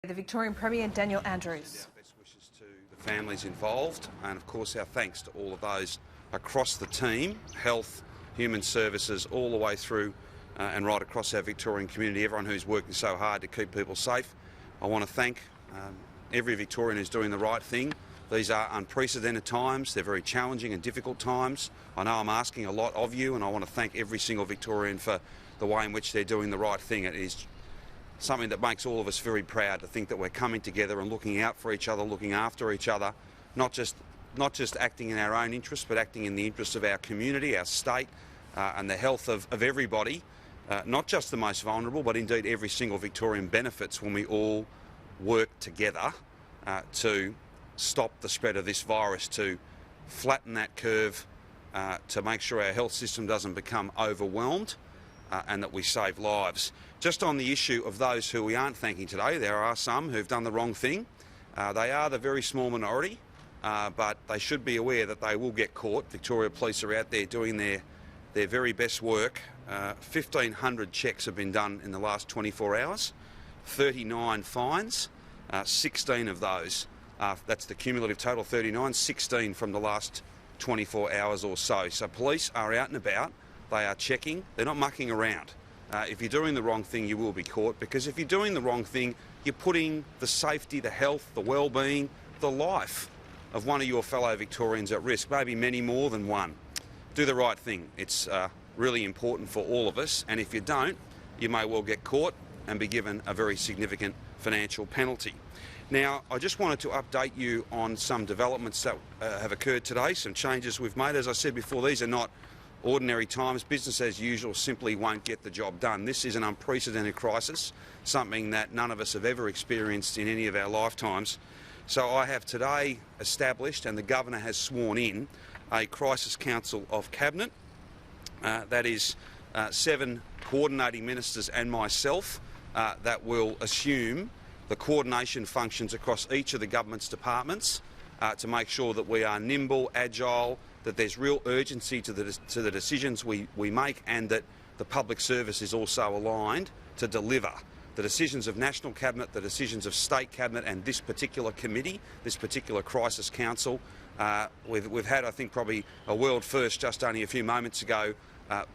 The Victorian Premier Daniel Andrews. Our best wishes to the families involved, and of course our thanks to all of those across the team, health, human services, all the way through and right across our Victorian community, everyone who's working so hard to keep people safe. I want to thank every Victorian who's doing the right thing. These are unprecedented times, they're very challenging and difficult times. I know I'm asking a lot of you, and I want to thank every single Victorian for the way in which they're doing the right thing. It is something that makes all of us very proud to think that we're coming together and looking out for each other, looking after each other, not just acting in our own interests, but acting in the interests of our community, our state, and the health of everybody, not just the most vulnerable, but indeed every single Victorian benefits when we all work together to stop the spread of this virus, to flatten that curve, to make sure our health system doesn't become overwhelmed, and that we save lives. Just on the issue of those who we aren't thanking today, there are some who've done the wrong thing. They are the very small minority, but they should be aware that they will get caught. Victoria Police are out there doing their very best work. 1,500 checks have been done in the last 24 hours, 39 fines, 16 of those, that's the cumulative total, 39, 16 from the last 24 hours or so. So police are out and about, they are checking, they're not mucking around. If you're doing the wrong thing, you will be caught, because if you're doing the wrong thing, you're putting the safety, the health, the well-being, the life of one of your fellow Victorians at risk, maybe many more than one. Do the right thing. It's really important for all of us, and if you don't, you may well get caught and be given a very significant financial penalty. Now, I just wanted to update you on some developments that have occurred today, some changes we've made. As I said before, these are not ordinary times. Business as usual simply won't get the job done. This is an unprecedented crisis, something that none of us have ever experienced in any of our lifetimes. So I have today established, and the Governor has sworn in, a Crisis Council of Cabinet. That is 7 coordinating ministers and myself that will assume the coordination functions across each of the government's departments to make sure that we are nimble, agile, that there's real urgency to the decisions we make, and that the public service is also aligned to deliver. The decisions of National Cabinet, the decisions of State Cabinet, and this particular committee, this particular Crisis Council, we've had, I think, probably a world first just only a few moments ago,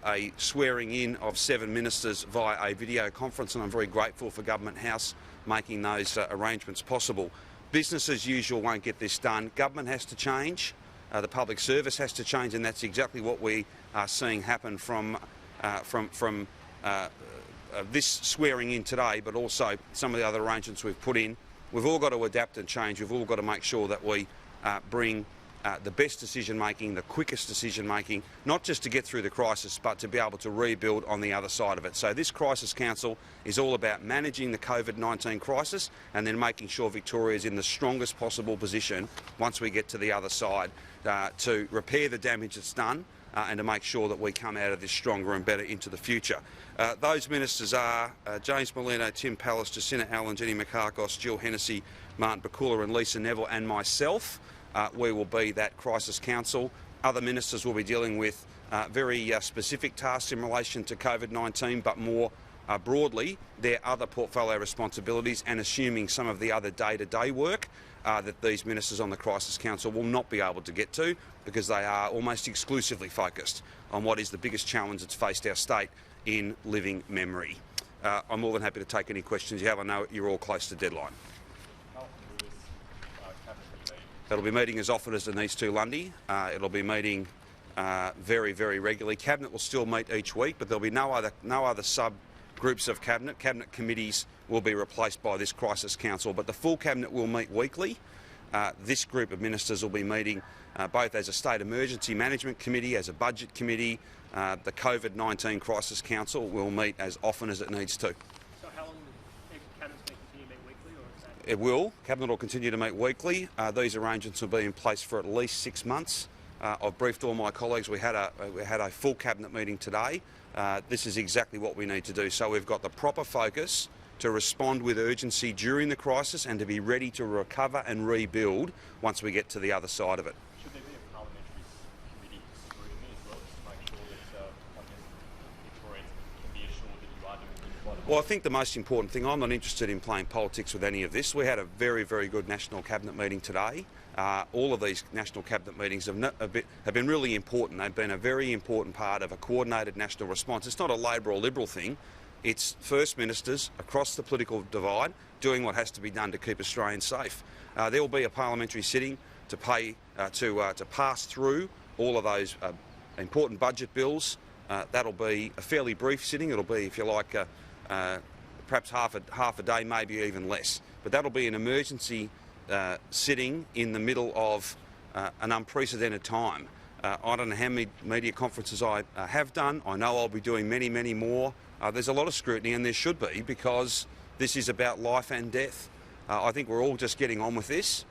a swearing in of 7 ministers via a video conference, and I'm very grateful for Government House making those arrangements possible. Business as usual won't get this done. Government has to change. The public service has to change, and that's exactly what we are seeing happen from this swearing in today, but also some of the other arrangements we've put in. We've all got to adapt and change. We've all got to make sure that we bring the best decision-making, the quickest decision-making, not just to get through the crisis, but to be able to rebuild on the other side of it. So this Crisis Council is all about managing the COVID-19 crisis and then making sure Victoria is in the strongest possible position once we get to the other side to repair the damage that's done and to make sure that we come out of this stronger and better into the future. Those ministers are James Merlino, Tim Pallas, Jacinta Allan, Jenny Mikakos, Jill Hennessy, Martin Pakula and Lisa Neville, and myself. We will be that Crisis Council. Other ministers will be dealing with very specific tasks in relation to COVID-19, but more broadly their other portfolio responsibilities, and assuming some of the other day-to-day work that these ministers on the Crisis Council will not be able to get to, because they are almost exclusively focused on what is the biggest challenge that's faced our state in living memory. I'm more than happy to take any questions you have. I know you're all close to deadline. It'll be meeting as often as it needs to, Lundy. It'll be meeting very, very regularly. Cabinet will still meet each week, but there'll be no other sub-groups of Cabinet. Cabinet committees will be replaced by this Crisis Council, but the full Cabinet will meet weekly. This group of ministers will be meeting both as a State Emergency Management Committee, as a Budget Committee. The COVID-19 Crisis Council will meet as often as it needs to. So how long will Cabinet continue to meet weekly, or is that... It will. Cabinet will continue to meet weekly. These arrangements will be in place for at least 6 months. I've briefed all my colleagues. We had a full Cabinet meeting today. This is exactly what we need to do. So we've got the proper focus to respond with urgency during the crisis and to be ready to recover and rebuild once we get to the other side of it. Should there be a parliamentary committee scrutiny as well, just to make sure that Victorians can be assured that you are doing things by the Well, I think the most important thing, I'm not interested in playing politics with any of this. We had a very, very good National Cabinet meeting today. All of these National Cabinet meetings have been really important. They've been a very important part of a coordinated national response. It's not a Labor or Liberal thing. It's First Ministers across the political divide doing what has to be done to keep Australians safe. There will be a parliamentary sitting to pass through all of those important budget bills. That'll be a fairly brief sitting. It'll be, if you like, perhaps half a day, maybe even less. But that'll be an emergency sitting in the middle of an unprecedented time. I don't know how many media conferences I have done. I know I'll be doing many, many more. There's a lot of scrutiny, and there should be, because this is about life and death. I think we're all just getting on with this.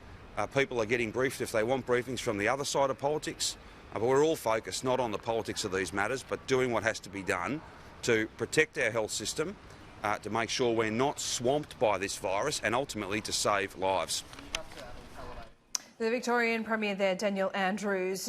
People are getting briefed if they want briefings from the other side of politics. But we're all focused not on the politics of these matters, but doing what has to be done to protect our health system, to make sure we're not swamped by this virus, and ultimately to save lives. The Victorian Premier there, Daniel Andrews.